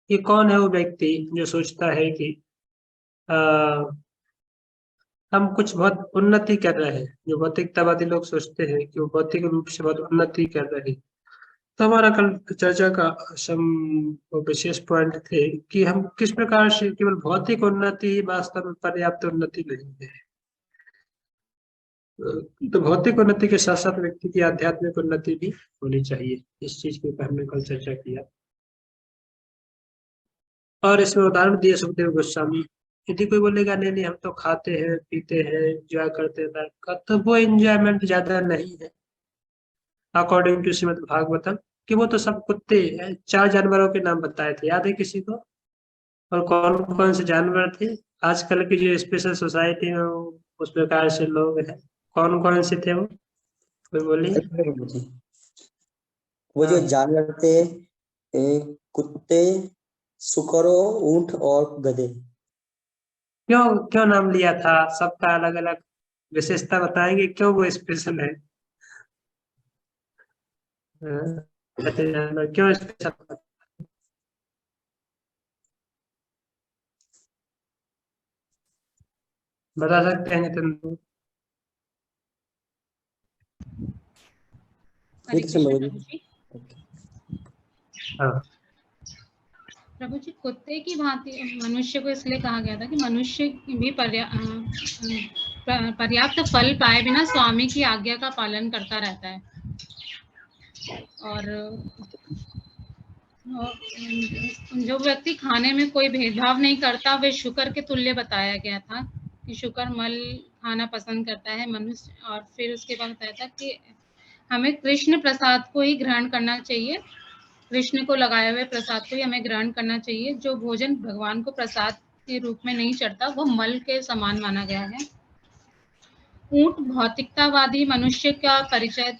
ये कौन है वो व्यक्ति जो सोचता है कि आ, हम कुछ बहुत उन्नति कर रहे हैं। जो भौतिकतावादी लोग सोचते हैं कि वो भौतिक रूप से बहुत उन्नति कर रहे हैं। तो हमारा कल चर्चा का सम वो विशेष पॉइंट थे कि हम किस प्रकार से केवल भौतिक उन्नति ही वास्तव में पर्याप्त उन्नति नहीं है। तो भौतिक उन्नति के साथ साथ व्यक्ति की आध्यात्मिक उन्नति भी होनी चाहिए। इस चीज के ऊपर हमने कल चर्चा किया और इसमें उदाहरण दिए सुखदेव गोस्वामी। यदि कोई बोलेगा नहीं नहीं हम तो खाते हैं पीते हैं एंजॉय करते हैं लाइफ का, तो वो एंजॉयमेंट ज्यादा नहीं है अकॉर्डिंग टू श्रीमद् भागवतम। कि वो तो सब कुत्ते हैं। 4 जानवरों के नाम बताए थे, याद है किसी को? और कौन कौन से जानवर थे? आजकल की जो स्पेशल सोसाइटी में उस प्रकार से लोग हैं, कौन कौन से थे वो? कोई बोलिए। वो जो हाँ। जानवर थे, कुत्ते, सुकरों, ऊंट और गधे। क्यों क्यों नाम लिया था? सबका अलग अलग विशेषता बताएंगे, क्यों वो स्पेशल है? हाँ, ऐसे जानवर क्यों स्पेशल? बता सकते हैं तुम? हरे कृष्ण प्रभु जी। हाँ। प्रभु जी, कुत्ते की भांति मनुष्य को इसलिए कहा गया था कि मनुष्य भी पर्याप्त फल पाए बिना स्वामी की आज्ञा का पालन करता रहता है। और जो व्यक्ति खाने में कोई भेदभाव नहीं करता, वे शुकर के तुल्य बताया गया था कि शुकर मल खाना पसंद करता है मनुष्य। और फिर उसके बाद बताया था कि हमें कृष्ण प्रसाद को ही ग्रहण करना चाहिए, कृष्ण को लगाए हुए प्रसाद को ही हमें ग्रहण करना चाहिए। जो भोजन भगवान को प्रसाद के रूप में नहीं चढ़ता वो मल के समान माना गया है। ऊंट भौतिकतावादी मनुष्य का परिचायक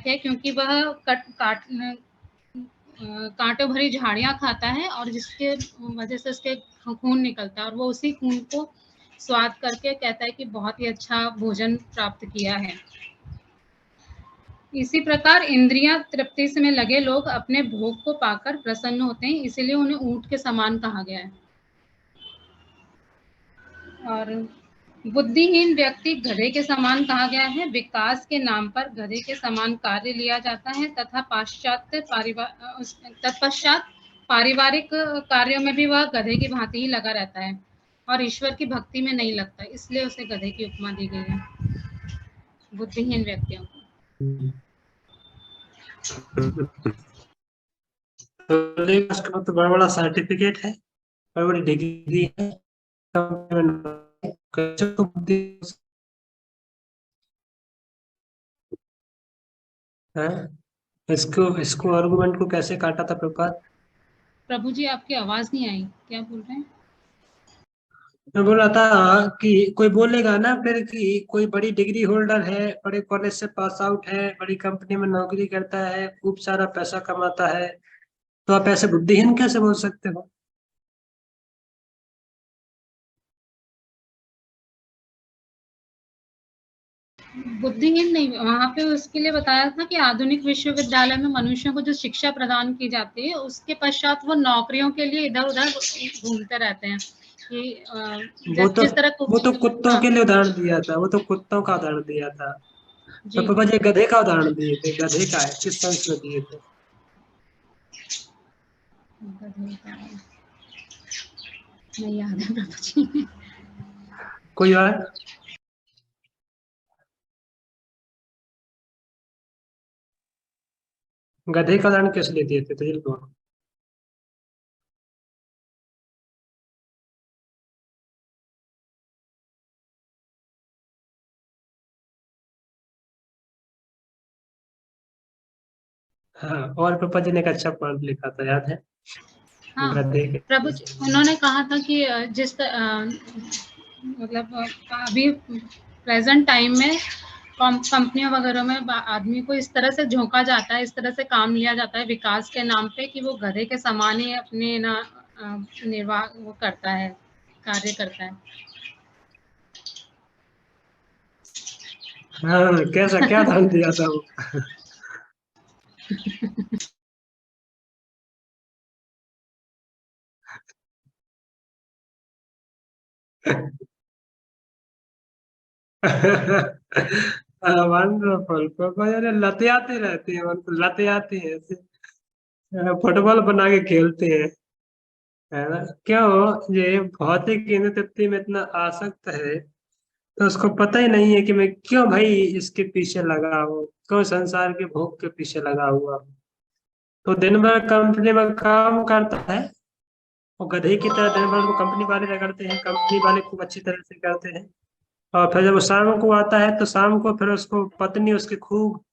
है, क्योंकि वह कांटों भरी झाड़ियां खाता है और जिसके वजह से उसके खून निकलता है, और वो उसी खून को स्वाद करके कहता है कि बहुत ही अच्छा भोजन प्राप्त किया है। इसी प्रकार इंद्रियां तृप्ति से में लगे लोग अपने भोग को पाकर प्रसन्न होते हैं, इसीलिए उन्हें ऊंट के समान कहा गया है। और बुद्धिहीन व्यक्ति गधे के समान कहा गया है। विकास के नाम पर गधे के समान कार्य लिया जाता है तथा तत्पश्चात पारिवारिक कार्यों में भी वह गधे की भांति ही लगा रहता है और ईश्वर की भक्ति में नहीं लगता, इसलिए उसे गधे की उपमा दी गई है बुद्धिहीन व्यक्तियों को। तो बड़ा बड़ा सर्टिफिकेट है, बड़ी बड़ी डिग्री है। इसको इसको आर्गुमेंट को कैसे काटा था प्रभात? प्रभु जी आपकी आवाज नहीं आई, क्या बोल रहे हैं? मैं बोल रहा था कि कोई बोलेगा ना फिर कि कोई बड़ी डिग्री होल्डर है, बड़े कॉलेज से पास आउट है, बड़ी कंपनी में नौकरी करता है, खूब सारा पैसा कमाता है, तो आप ऐसे बुद्धिहीन कैसे बोल सकते हो? बुद्धिहीन नहीं, वहां पे उसके लिए बताया था कि आधुनिक विश्वविद्यालय में मनुष्यों को जो शिक्षा प्रदान की जाती है उसके पश्चात वो नौकरियों के लिए इधर उधर घूमते रहते हैं कि जिस तरह वो तो कुत्तों हाँ के लिए उदाहरण दिया था, वो तो कुत्तों का उदाहरण दिया था। तो जी पापा जी गधे का उदाहरण दिए थे, गधे का है किस सेंस में दिए थे? नहीं याद है प्रभु जी। कोई और? गधे का उदाहरण किस लिए दिए थे तो को? हाँ, और पापा जी ने एक अच्छा पॉइंट लिखा था, याद है? हाँ गधे के। प्रभु जी, उन्होंने कहा था कि मतलब अभी प्रेजेंट टाइम में कंपनियों वगैरह में आदमी को इस तरह से झोंका जाता है, इस तरह से काम लिया जाता है विकास के नाम पे कि वो गधे के समान ही अपने ना निर्वाह वो करता है, कार्य करता है। हाँ, कैसा क्या उदाहरण दिया था वो? वंडरफुल पापा यार, लते आते रहते हैं, उनको लते आती है ऐसे, फुटबॉल बना के खेलते हैं, है ना। क्यों ये भौतिक तत्व में इतना आसक्त है, तो उसको पता ही नहीं है कि मैं क्यों भाई इसके पीछे लगा हूँ, क्यों संसार के भोग के पीछे लगा हुआ हूँ। तो दिन भर कंपनी में काम करता है, और गधे की तरह दिन भर को कंपनी वाले रगड़ते हैं, कंपनी वाले खूब अच्छी तरह से करते हैं। और फिर जब वो शाम को आता है तो शाम को फिर उसको पत्नी उसकी खूब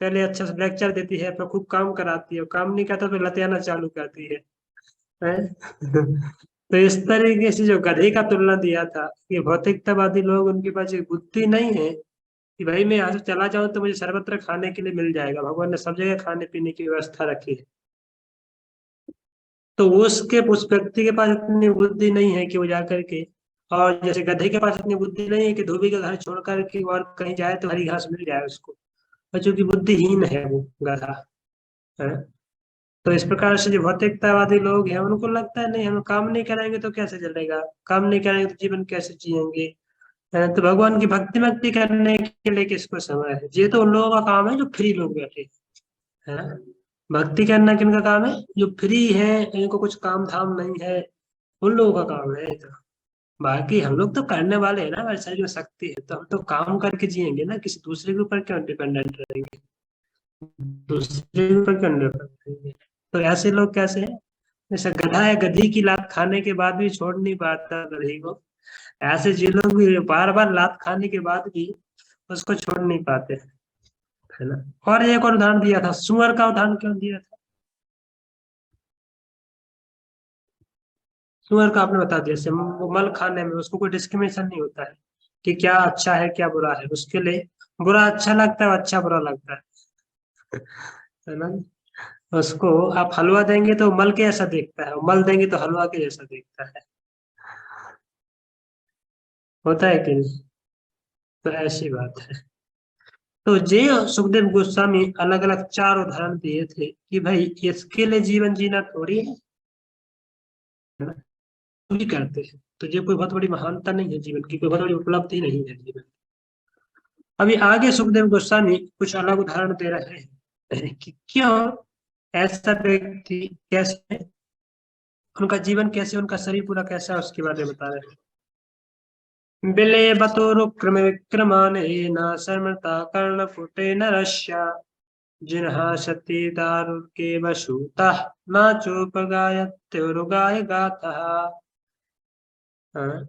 पहले अच्छा से लेक्चर देती है, फिर खूब काम कराती है, और काम नहीं करता तो लतियाना चालू करती है? तो इस तरीके से जो गधे का तुलना दिया था, कि भौतिकतावादी लोग, उनके पास एक बुद्धि नहीं है कि भाई मैं यहाँ से चला जाऊं तो मुझे सर्वत्र खाने के लिए मिल जाएगा, भगवान ने सब जगह खाने पीने की व्यवस्था रखी है। तो उस व्यक्ति के पास इतनी बुद्धि नहीं है कि वो जा करके, और जैसे गधे के पास इतनी बुद्धि नहीं है कि धोबी का घर छोड़ करके और कहीं जाए तो हरी घास मिल जाए उसको, और चूंकि बुद्धिहीन है वो गधा है। तो इस प्रकार से जो भौतिकतावादी लोग हैं, उनको लगता है नहीं, हम काम नहीं करेंगे तो कैसे चलेगा, काम नहीं करेंगे तो जीवन कैसे जिएंगे, है? तो भगवान की भक्ति भक्ति करने के लिए किसको समय है? ये तो उन लोगों का काम है जो फ्री लोग बैठे हैं, है? भक्ति करना किनका काम है? जो फ्री है, इनको कुछ काम धाम नहीं है, उन लोगों का काम है ये तो। बाकी हम लोग तो करने वाले हैं ना, हमारे शरीर में शक्ति है, तो हम तो काम करके जिएंगे ना, किसी दूसरे के ऊपर क्यों डिपेंडेंट रहेंगे, दूसरे के ऊपर क्यों निर्भर रहेंगे। तो ऐसे लोग कैसे हैं? जैसे गधा है, गधी की लात खाने के बाद भी छोड़ नहीं पाता गधी को, ऐसे जी लोग भी बार बार लात खाने के बाद भी उसको छोड़ नहीं पाते, है ना। और एक और उदाहरण दिया था, सुअर का उदाहरण क्यों दिया था? सुअर का आपने बता दिया, जैसे वो मल खाने में उसको कोई डिस्क्रिमिनेशन नहीं होता है कि क्या अच्छा है क्या बुरा है, उसके लिए बुरा अच्छा लगता है, अच्छा बुरा लगता है ना। उसको आप हलवा देंगे तो मल के जैसा देखता है, और मल देंगे तो हलवा के जैसा देखता है, होता है कि नहीं? तो ऐसी बात है। तो ये सुखदेव गोस्वामी अलग अलग चार उदाहरण दिए थे कि भाई इसके लिए जीवन जीना थोड़ी है ना, भी करते हैं, तो ये कोई बहुत बड़ी महानता नहीं है जीवन की, कोई बहुत बड़ी उपलब्धि नहीं है जीवन। अभी आगे सुखदेव गोस्वामी कुछ अलग उदाहरण दे रहे हैं कि क्यों ऐसा व्यक्ति कैसे, उनका जीवन कैसे, उनका शरीर पूरा कैसा है, उसके बारे में बता रहे हैं। बिले बतोरुक्रम विक्रमानेन शर्मता कर्णपुटेन रश्या जिन्हा सती दारुके वसूतः नाचोपगायत्युरुगाय गातः। हाँ।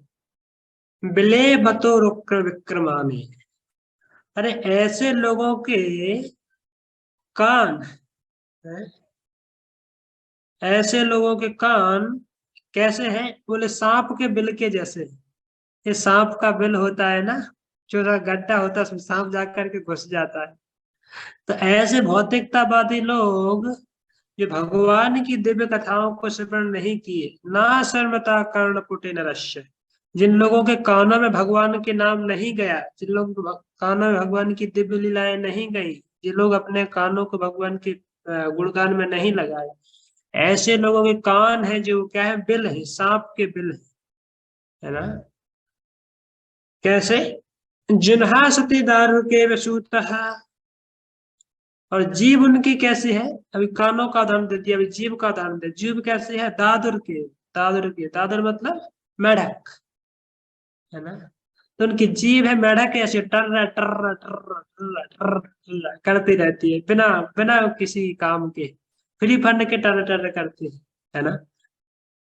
बिले बतोरुक्र विक्रमाने, अरे ऐसे लोगों के कान, हैं? ऐसे लोगों के कान कैसे हैं? बोले सांप के बिल के जैसे। ये सांप का बिल होता है ना, छोटा गड्ढा होता है, उसमें सांप जाकर के घुस जाता है। तो ऐसे भौतिकतावादी लोग जो भगवान की दिव्य कथाओं को श्रवण नहीं किए, ना शर्मता कर्णपुटे नरस्य, जिन लोगों के कानों में भगवान के नाम नहीं गया, जिन लोगों के कानों में भगवान की दिव्य लीलाएं नहीं गई, जिन लोग अपने कानों को भगवान के गुणगान में नहीं लगाए, ऐसे लोगों के कान है जो क्या है? बिल है, सांप के बिल है ना। कैसे? जिन्हा सती दारू के वसूत, और जीव उनकी कैसी है? अभी कानों का उदाहरण दे दिया, अभी जीव का उदाहरण दे। जीव कैसे है? दादुर के, दादुर के, दादुर मतलब मेढक, है ना। तो उनकी जीव है मेढक, ऐसे टर टर टर टर करती रहती है, बिना बिना किसी काम के, फ्री फंड के टर टर करती है ना।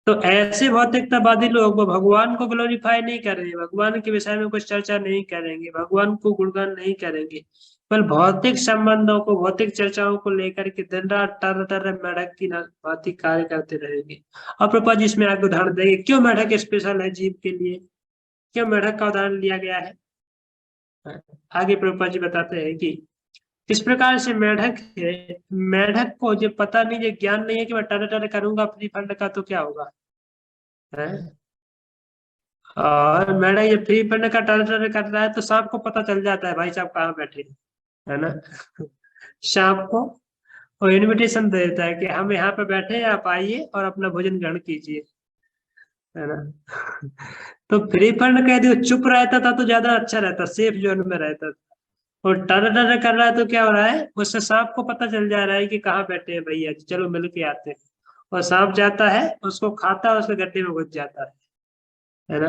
तो ऐसे भौतिकतावादी लोग वो भगवान को ग्लोरीफाई नहीं करेंगे, भगवान के विषय में कुछ चर्चा नहीं करेंगे, भगवान को गुणगान नहीं करेंगे, पर भौतिक संबंधों को, भौतिक चर्चाओं को लेकर के दिन रात टर टर मेढक की भांति कार्य करते रहेंगे। और प्रभुपाद जी इसमें आगे उदाहरण देंगे क्यों मेढक स्पेशल है जीव के लिए, क्यों मेढक का उदाहरण लिया गया है। आगे प्रभुपाद जी बताते हैं कि किस प्रकार से मेढक है, मेढक को जो पता नहीं, ये ज्ञान नहीं है कि मैं टर टर करूंगा फ्री फंड का तो क्या होगा, है। और मेढक ये फ्री फंड का टर टर कर रहा है तो सांप को पता चल जाता है भाई साहब कहाँ बैठे हैं, है ना। सांप को और इनविटेशन दे देता है कि हम यहाँ पे बैठे हैं, आप आइए और अपना भोजन ग्रहण कीजिए, है ना। तो फ्री फंड कह दियो, चुप रहता था तो ज्यादा अच्छा रहता, सेफ जोन में रहता था। और टर टर कर रहा है तो क्या हो रहा है, उससे सांप को पता चल जा रहा है कि कहाँ बैठे हैं भैया, चलो मिल के आते हैं। और सांप जाता है, उसको खाता है, उसके गड्ढे में घुस जाता है ना।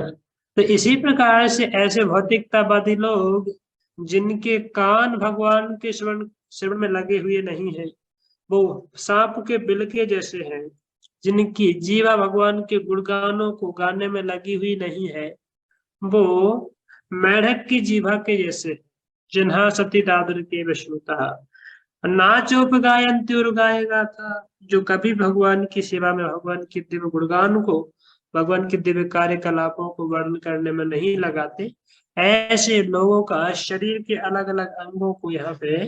तो इसी प्रकार से ऐसे भौतिकतावादी लोग जिनके कान भगवान के श्रवण श्रवण में लगे हुए नहीं है, वो सांप के बिल के जैसे हैं। जिनकी जीवा भगवान के गुणगानों को गाने में लगी हुई नहीं है, वो मेढक की जीभा के जैसे, जिन्हा सती दादर के विष्णुता, नाचोप गायन गाएगा था। जो कभी भगवान की सेवा में, भगवान के दिव्य गुणगान को, भगवान के दिव्य कार्यकलापों को वर्णन करने में नहीं लगाते, ऐसे लोगों का शरीर के अलग अलग अंगों को यहाँ पे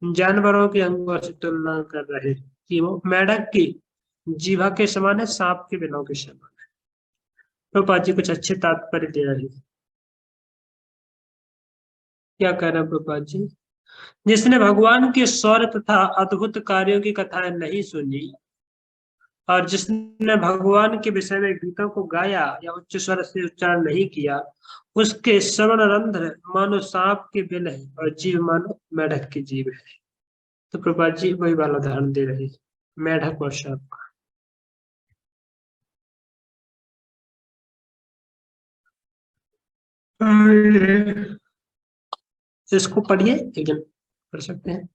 जानवरों के अंगों से तुलना कर रहे हैं कि वो मेढक की जीभा के समान है, सांप के बिलों के समान है। प्रभुपाद जी कुछ अच्छे तात्पर्य दे रहे हैं। क्या कह रहे हैं प्रभुपाद जी? जिसने भगवान के शौर्य तथा अद्भुत कार्यों की कथाएं नहीं सुनी, और जिसने भगवान के विषय में गीतों को गाया या उच्च स्वर से उच्चारण नहीं किया, उसके श्रवण रंध्र मानो सांप के बिल है और जीव मानो मेढक की जीव है। तो प्रभुपाद जी वही वाला उदाहरण दे रहे हैं, मेढक और सांप का। इसको पढ़िए, एक जन पढ़ सकते हैं।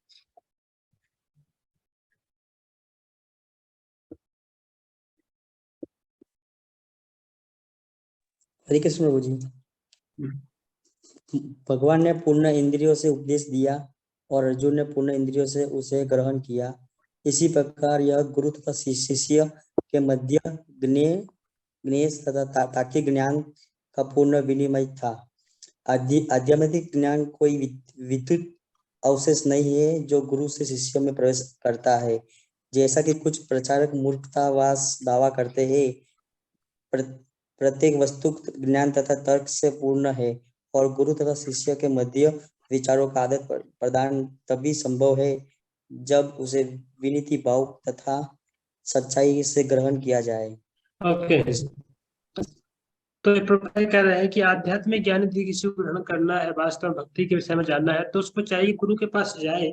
हरे कृष्ण प्रभु जी। भगवान ने पूर्ण इंद्रियों से उपदेश दिया और अर्जुन ने पूर्ण इंद्रियों से उसे ग्रहण किया। इसी प्रकार यह गुरु तथा शिष्य के मध्य ज्ञेय तथा तार्किक ज्ञान का पूर्ण विनिमय था। आध्यात्मिक ज्ञान कोई विद्युत अवशेष नहीं है जो गुरु से शिष्य में प्रवेश करता है। जैसा कि कुछ प्रचारक मूर्खतावास दावा करते हैं, प्रत्येक वस्तु ज्ञान तथा तर्क से पूर्ण है और गुरु तथा शिष्य के मध्य विचारों का आदत प्रदान तभी संभव है जब उसे विनीति भाव तथा सच्चाई से ग्रहण किया जाए। ओके। तो ये प्रभुपाद कह रहे हैं कि आध्यात्मिक ज्ञान यदि किसी को ग्रहण करना है, वास्तव में भक्ति के विषय में जानना है, तो उसको चाहिए गुरु के पास जाए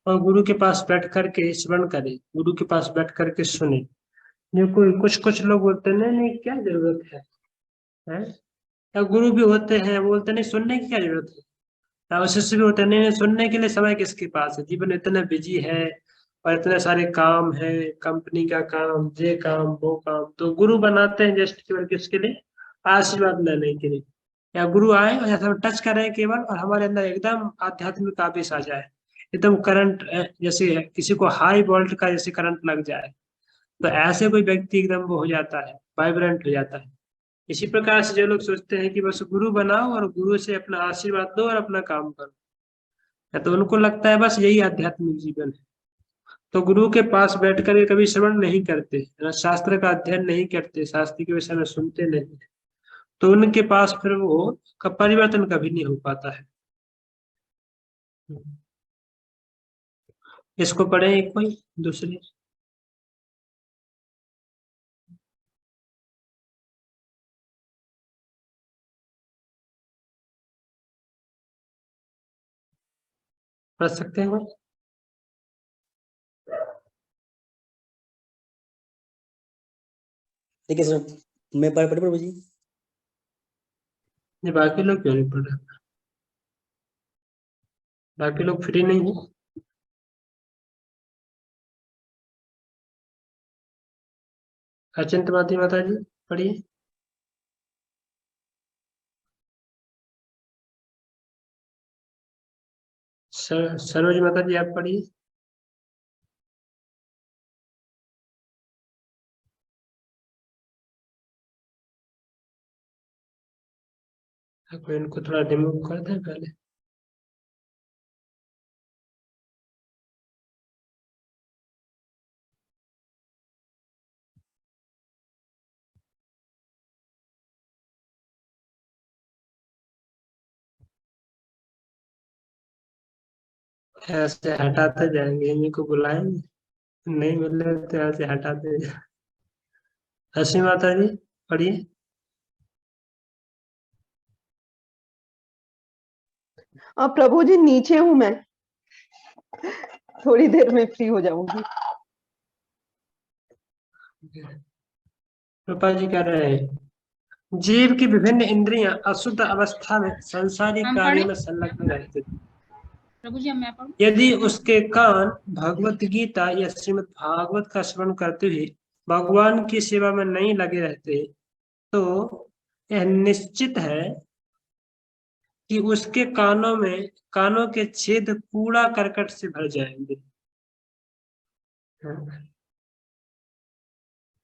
और गुरु के पास बैठ करके श्रवण करे, गुरु के पास बैठ करके सुने। ये कोई कुछ कुछ लोग बोलते हैं नहीं नहीं क्या जरूरत है? या गुरु भी होते हैं बोलते नहीं सुनने की क्या जरूरत है, या शिष्य भी होते हैं नहीं नहीं सुनने के लिए समय किसके पास है, जीवन इतना बिजी है और इतने सारे काम है, कंपनी का काम, ये काम वो काम, तो गुरु बनाते हैं जस्ट केवल किसके लिए, आशीर्वाद लेने के लिए। या गुरु आए और ऐसा टच करें केवल और हमारे अंदर एकदम आध्यात्मिक आवेश आ जाए, एकदम करंट, जैसे किसी को हाई वोल्ट का जैसे करंट लग जाए, तो ऐसे कोई व्यक्ति एकदम वो हो जाता है, वाइब्रेंट हो जाता है। इसी प्रकार से जो लोग सोचते हैं कि बस गुरु बनाओ और गुरु से अपना आशीर्वाद लो और अपना काम करो, या तो उनको लगता है बस यही आध्यात्मिक जीवन है। तो गुरु के पास बैठकर ये कभी श्रवण नहीं करते, है ना, शास्त्र का अध्ययन नहीं करते, शास्त्र के विषय में सुनते नहीं, तो उनके पास फिर वो का परिवर्तन कभी नहीं हो पाता है। इसको पढ़े कोई दूसरी। पढ़ सकते हैं कोई? ठीक है सर, मैं पढ़ प्रभु जी। ये बाकी लोग क्यों नहीं पढ़ रहे? बाकी लोग फ्री नहीं है? अचिंत माता जी पढ़िए। सरोज माता जी आप पढ़िए। कोई इनको थोड़ा रिमूव कर दे पहले। ऐसे हटाते जाएंगे, इन्हीं को बुलाएंगे। नहीं मिले तो यहाँ से हटा दे। हसी माता जी पढ़िए। प्रभु जी नीचे हूं मैं, थोड़ी देर में फ्री हो जाऊंगी। रूपा जी कह रहे हैं जीव की विभिन्न इंद्रियां अशुद्ध अवस्था में संसारी हम कार्यों पढ़े में संलग्न रहते थे। प्रभु जी, अब मैं पढ़ूं? यदि उसके कान भगवत गीता या श्रीमद् भागवत का श्रवण करते हुए भगवान की सेवा में नहीं लगे रहते तो यह निश्चित है कि उसके कानों के छेद कूड़ा करकट से भर जाएंगे।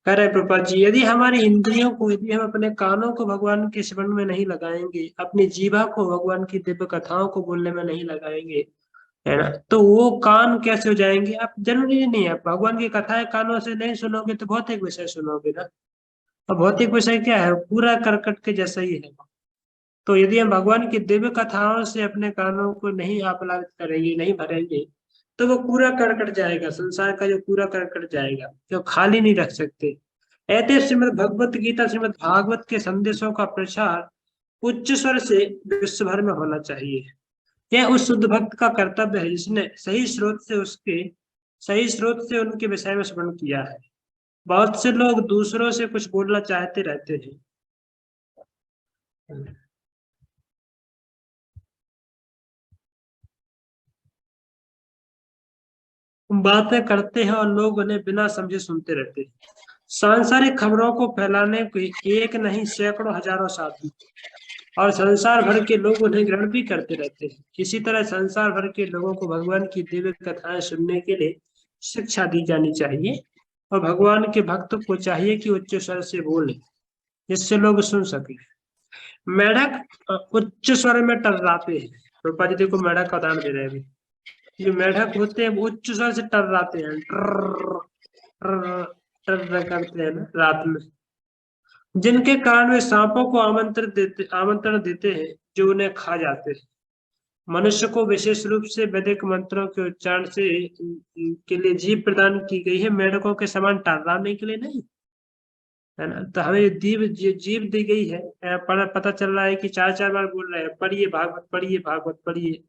कह रहे प्रभुपाद जी यदि हमारी इंद्रियों को, यदि हम अपने कानों को भगवान के श्रवण में नहीं लगाएंगे, अपनी जीवा को भगवान की दिव्य कथाओं को बोलने में नहीं लगाएंगे, है ना, तो वो कान कैसे हो जाएंगे? आप जरूरी नहीं है भगवान की कथाएं कानों से नहीं सुनोगे तो भौतिक विषय सुनोगे ना। और भौतिक विषय क्या है? पूरा करकट के जैसा ही है। तो यदि हम भगवान की दिव्य कथाओं से अपने कानों को नहीं आप्लावित करेंगे, नहीं भरेंगे, तो वो पूरा करकट जाएगा, संसार का जो पूरा करकट जाएगा, जो खाली नहीं रख सकते। ऐसे श्रीमद् भगवत गीता, श्रीमद् भागवत के संदेशों का प्रचार उच्च स्वर से विश्व भर में होना चाहिए। यह उस शुद्ध भक्त का कर्तव्य है जिसने सही स्रोत से उनके विषय में श्रवण किया है। बहुत से लोग दूसरों से कुछ बोलना चाहते रहते हैं, बातें करते हैं और लोग उन्हें बिना समझे सुनते रहते हैं। सांसारिक खबरों को फैलाने के एक नहीं सैकड़ों हजारों साधन और संसार भर के लोग उन्हें ग्रहण भी करते रहते हैं। इसी तरह संसार भर के लोगों को भगवान की दिव्य कथाएं सुनने के लिए शिक्षा दी जानी चाहिए और भगवान के भक्त को चाहिए कि उच्च स्वर से बोले जिससे लोग सुन सके। मेढक उच्च स्वर में टर्राते हैं। रूपा जी देखो मेढक का उदाहरण दे रहे हैं। जो मेढक होते हैं वो उच्च स्वर से टर्राते हैं, ट्र करते हैं ना रात में, जिनके कारण वे सांपों को आमंत्रण देते हैं जो उन्हें खा जाते हैं। मनुष्य को विशेष रूप से वैदिक मंत्रों के उच्चारण से के लिए जीभ प्रदान की गई है, मेढकों के समान टर्राने के लिए नहीं, है ना। तो हमें जीभ दी गई है। पता चल रहा है कि 4-4 बार बोल रहे हैं पढ़िए भागवत, पढ़िए भागवत, पढ़िए,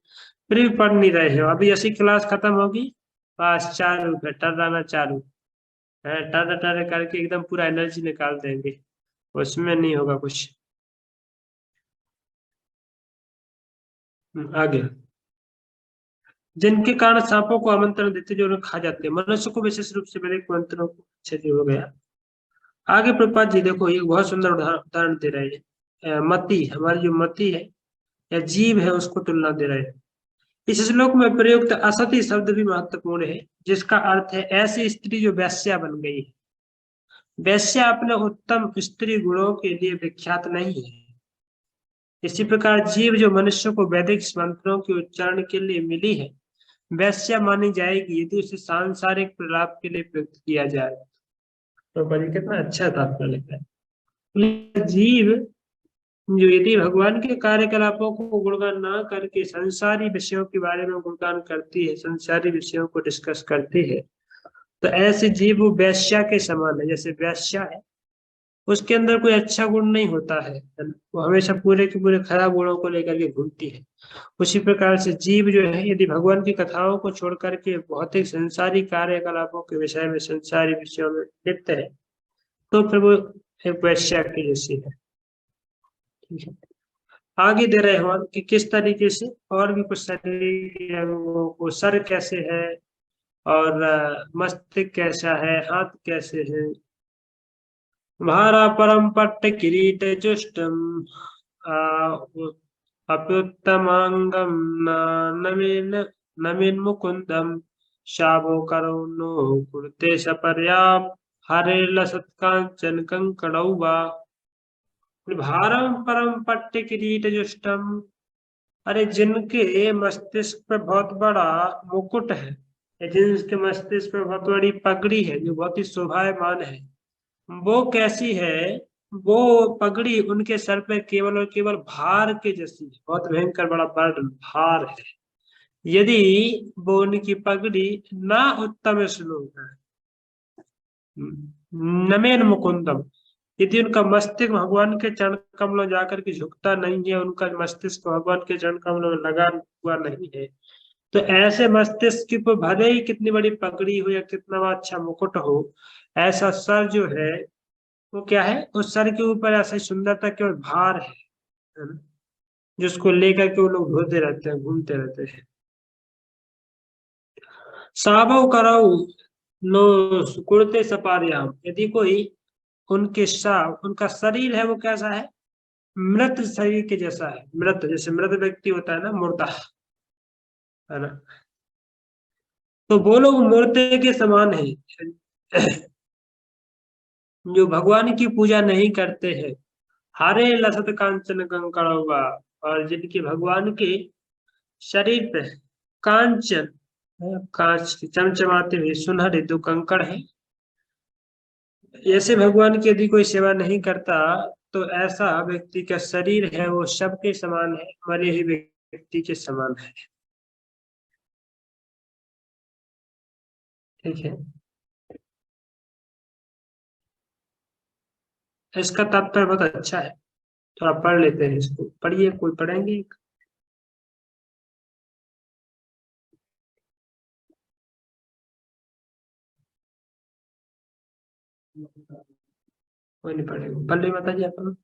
फिर भी पढ़ नहीं रहे हो। अभी ऐसी क्लास खत्म होगी बस चालू है टर्राना चालू है, टर टर करके एकदम पूरा एनर्जी निकाल देंगे, उसमें नहीं होगा कुछ। आगे, जिनके कारण सांपों को आमंत्रण देते जो उन्हें खा जाते हैं, मनुष्य को विशेष रूप से वैदिक मंत्रों को अच्छे से हो गया। आगे प्रभुपाद जी देखो ये बहुत सुंदर उदाहरण दे रहे हैं। मति, हमारी जो मति है या जीव है उसको तुलना दे रहे हैं। इस श्लोक में प्रयुक्त असती शब्द भी महत्वपूर्ण है जिसका अर्थ है ऐसी स्त्री जो वेश्या बन गई है। वेश्या अपने उत्तम स्त्री गुणों के लिए विख्यात नहीं है। इसी प्रकार जीव जो मनुष्य को वैदिक मंत्रों के उच्चारण के लिए मिली है वैश्या मानी जाएगी यदि उसे सांसारिक प्रलाप के लिए प्रयुक्त किया जाए। तो बड़ी कितना अच्छा था आपने लिखा है। जीव जो यदि भगवान के कार्यकलापों को गुणगान ना करके संसारी विषयों के बारे में गुणगान करती है, संसारी विषयों को डिस्कस करती है, तो ऐसे जीव वो वैश्या के समान है। जैसे वैश्या है उसके अंदर कोई अच्छा गुण नहीं होता है, वो हमेशा पूरे के पूरे खराब गुणों को लेकर के घूमती है। उसी प्रकार से जीव जो है यदि भगवान की कथाओं को छोड़ करके भौतिक संसारी कार्यकलापों के विषय में, संसारी विषयों में लिप्त है तो फिर वो एक वैश्या की जैसी है। ठीक है, आगे दे रहे हम कि किस तरीके से और भी कुछ शरीर के अंगों को, सर कैसे है और मस्तिष्क कैसा है, हाथ कैसे है। भारा परम पट्ट किरीट जुष्टम अप्युत्तमांगम नमीन नमीन मुकुंदम शावो करुणो कुरुते सपर्याप हरे लसत कांचन कंकड़ौवा। भारम परम पट्ट किरीट जुष्टम, अरे जिनके मस्तिष्क पे बहुत बड़ा मुकुट है, जिनके मस्तिष्क पे बहुत बड़ी पगड़ी है जो बहुत ही शोभायमान है, वो कैसी है? वो पगड़ी उनके सर पे केवल और केवल भार के जैसी है, बहुत भयंकर बड़ा बर्डन भार है। यदि वो उनकी पगड़ी ना उत्तम श्लोक है, नमेन मुकुंदम, यदि उनका मस्तिष्क भगवान के चरण कमलों में जाकर के झुकता नहीं है, उनका मस्तिष्क भगवान के चरण कमलों में लगा हुआ नहीं है, तो ऐसे मस्तिष्क पर भले ही कितनी बड़ी पगड़ी हो या कितना अच्छा मुकुट हो, ऐसा सर जो है वो क्या है, उस सर के ऊपर ऐसा सुंदरता केवल भार है ना, जिसको लेकर के वो लोग ढोते रहते हैं, घूमते रहते हैं। साबव कराऊ नो कुड़ते सपारियाम, यदि कोई उनका शरीर है वो कैसा है, मृत शरीर के जैसा है, मृत जैसे मृत व्यक्ति होता है ना, मुर्दा है ना, तो वो लोग मुर्दे के समान है जो भगवान की पूजा नहीं करते हैं। हरे लसत कांचन कंकड़वा, और जिनके भगवान के शरीर पे कांचन, कांच के चमचमाते हुए सुनहरे दो कंकड़ है, ऐसे भगवान की यदि कोई सेवा नहीं करता तो ऐसा व्यक्ति का शरीर है वो सबके समान है, मरे हुए व्यक्ति के समान है। ठीक है, इसका तात्पर्य बहुत अच्छा है, थोड़ा पढ़ लेते हैं इसको, पढ़िए, कोई पढ़ेंगे? कोई नहीं पढ़ेगा, पढ़ ले माता जी अपन।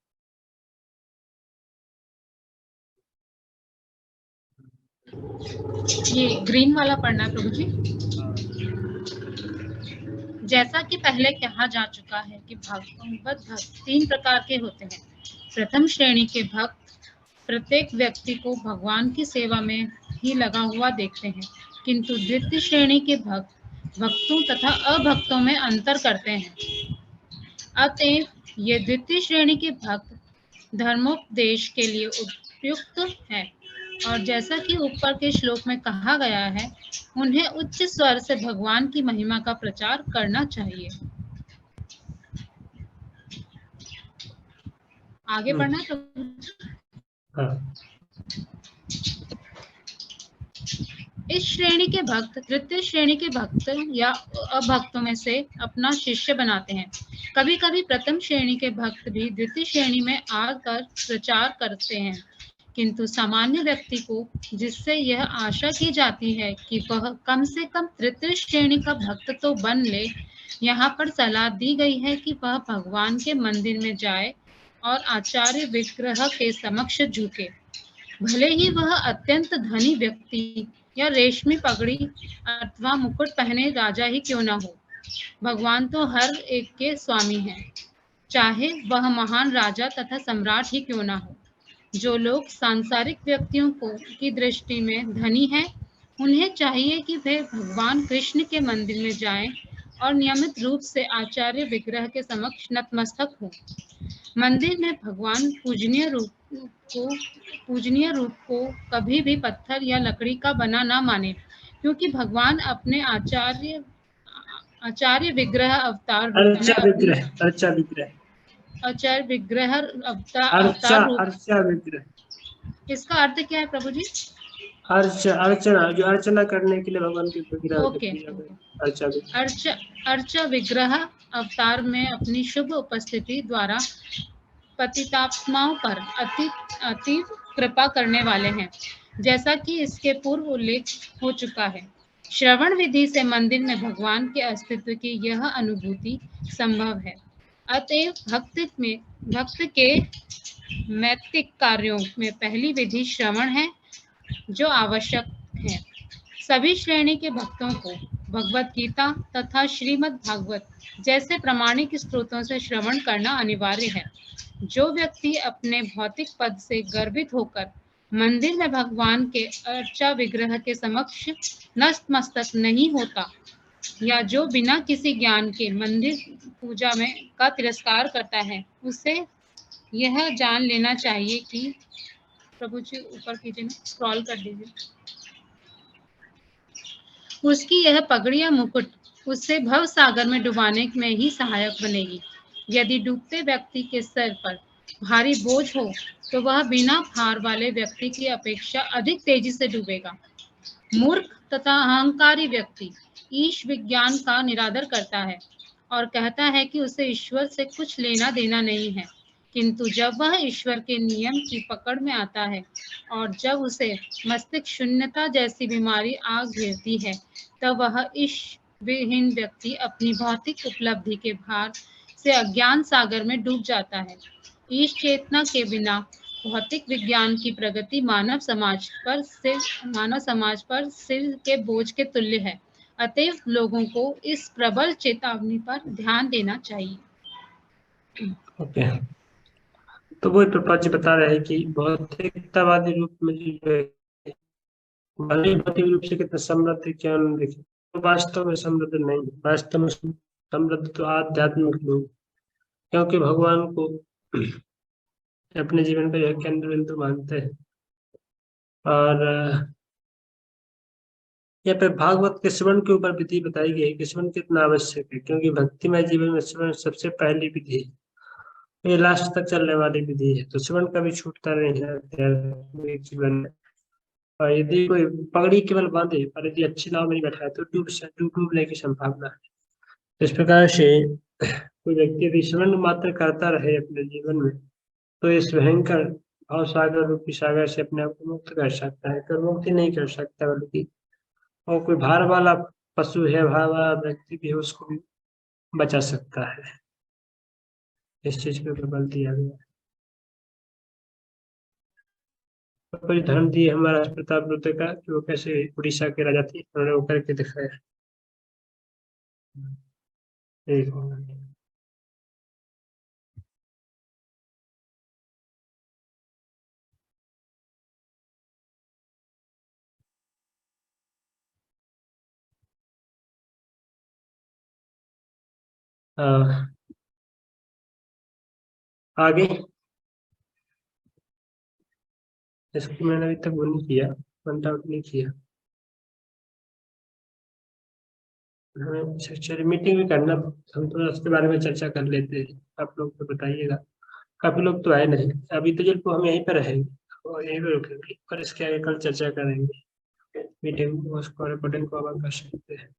ये ग्रीन वाला पढ़ना है प्रभु जी। जैसा कि पहले कहा जा चुका है कि भगवत भक्त 3 प्रकार के होते हैं। प्रथम श्रेणी के भक्त प्रत्येक व्यक्ति को भगवान की सेवा में ही लगा हुआ देखते हैं, किंतु द्वितीय श्रेणी के भक्त भक्तों तथा अभक्तों में अंतर करते हैं। अतएव ये द्वितीय श्रेणी के भक्त धर्मोपदेश के लिए उपयुक्त है, और जैसा कि ऊपर के श्लोक में कहा गया है, उन्हें उच्च स्वर से भगवान की महिमा का प्रचार करना चाहिए। आगे पढ़ना है तो इस श्रेणी के भक्त तृतीय श्रेणी के भक्त या अभक्तों में से अपना शिष्य बनाते हैं। कभी कभी प्रथम श्रेणी के भक्त भी द्वितीय श्रेणी में आकर प्रचार करते हैं, किंतु सामान्य व्यक्ति को जिससे यह आशा की जाती है कि वह कम से कम तृतीय श्रेणी का भक्त तो बन ले, यहाँ पर सलाह दी गई है कि वह भगवान के मंदिर में जाए और आचार्य विग्रह के समक्ष झुके, भले ही वह अत्यंत धनी व्यक्ति या रेशमी पगड़ी अथवा मुकुट पहने राजा ही क्यों न हो। भगवान तो हर एक के स्वामी हैं, चाहे वह महान राजा तथा सम्राट ही क्यों न हो। जो लोग सांसारिक व्यक्तियों की दृष्टि में धनी हैं, उन्हें चाहिए कि वे भगवान कृष्ण के मंदिर में जाएं और नियमित रूप से आचार्य विग्रह के समक्ष नतमस्तक हों। मंदिर में भगवान पूजनीय रूप को कभी भी पत्थर या लकड़ी का बना ना माने, क्योंकि भगवान अपने आचार्य विग्रह अवतार विग्रह, इसका अर्थ क्या है प्रभु जी? अर्चना, जो अर्चना करने के लिए भगवान की विग्रह अर्चा विग्रह अवतार में अपनी शुभ उपस्थिति द्वारा पतितात्माओं पर अति कृपा करने वाले हैं, जैसा कि इसके पूर्व उल्लेख हो चुका है। श्रवण विधि से मंदिर में भगवान के अस्तित्व की यह अनुभूति संभव है। अतएव भक्त के नैतिक कार्यों में पहली विधि श्रवण है, जो आवश्यक है। सभी श्रेणी के भक्तों को भगवत गीता तथा श्रीमद् भागवत जैसे प्रामाणिक स्रोतों से श्रवण करना अनिवार्य है। जो व्यक्ति अपने भौतिक पद से गर्वित होकर मंदिर में भगवान के अर्चा विग्रह के समक्ष नतमस्तक नहीं होता, या जो बिना किसी ज्ञान के मंदिर पूजा में का तिरस्कार करता है, उसे यह जान लेना चाहिए कि प्रभु जी ऊपर कीजिए, स्क्रॉल कर दीजिए, उसकी यह पगड़ी या मुकुट उससे भव सागर में डुबाने में ही सहायक बनेगी। यदि डूबते व्यक्ति के सर पर भारी बोझ हो तो वह बिना भार वाले व्यक्ति की अपेक्षा अधिक तेजी से डूबेगा। मूर्ख तथा अहंकारी व्यक्ति ईश विज्ञान का निरादर करता है और कहता है कि उसे ईश्वर से कुछ लेना देना नहीं है, किंतु जब वह ईश्वर के नियम की पकड़ में आता है और जब उसे मस्तिष्क शून्यता जैसी बीमारी आ घेरती है, तब वह ईश विहीन व्यक्ति अपनी भौतिक उपलब्धि के भार से अज्ञान सागर में डूब जाता है। ईश चेतना के बिना भौतिक विज्ञान की प्रगति मानव समाज पर सिर के बोझ के तुल्य है। अतएव लोगों को इस प्रबल चेतावनी पर ध्यान देना चाहिए। ओके, तो वो प्रभुपाद जी बता रहे हैं कि भौतिकतावादी रूप में जो है, भले ही भौतिक रूप से कितना समृद्ध क्यों न दिखे, तो वास्तव में समृद्ध नहीं है। वास्तव में समृद्ध तो आध्यात्मिक लोग, क्योंकि भगवान को अपने जीवन का यह केंद्र बिंदु मानते हैं। और यहाँ पे भागवत के श्रवण के ऊपर विधि बताई गई है कि श्रवण कितना आवश्यक है, क्योंकि भक्तिमय जीवन में श्रवण सबसे पहली विधि है, ये लास्ट तक चलने वाली विधि है। तो श्रवण कभी छूटता नहीं है आध्यात्मिक जीवन में। और यदि कोई पगड़ी केवल बांधे पर यदि अच्छी नाव में नहीं बैठा है तो डूबने की संभावना है। इस प्रकार से कोई व्यक्ति यदि श्रवण मात्र करता रहे अपने जीवन में, तो इस भयंकर भाव सागर रूपी सागर से अपने आप को मुक्त कर सकता है। कर मुक्ति नहीं कर सकता, बल्कि और कोई भार वाला पशु है, भार वाला व्यक्ति भी है, उसको भी बचा सकता है। इस चीज पे बल दिया गया है। कोई धर्म दिए हमारा प्रताप रुद्र का कि वो कैसे उड़ीसा के राजा थे, उन्होंने वो करके दिखाया। एक आगे इसको मैंने अभी तक वो नहीं किया, पॉइंट आउट नहीं किया। चलिए मीटिंग भी करना, हम थोड़ा उसके बारे में चर्चा कर लेते हैं। आप लोग तो बताइएगा, काफी लोग तो आए नहीं अभी, तो चलो हम यहीं पर रहेंगे और यहीं पर रुकेंगे, पर इसके आगे कल चर्चा करेंगे। मीटिंग उसको रिकॉर्डिंग को आगे कर सकते हैं।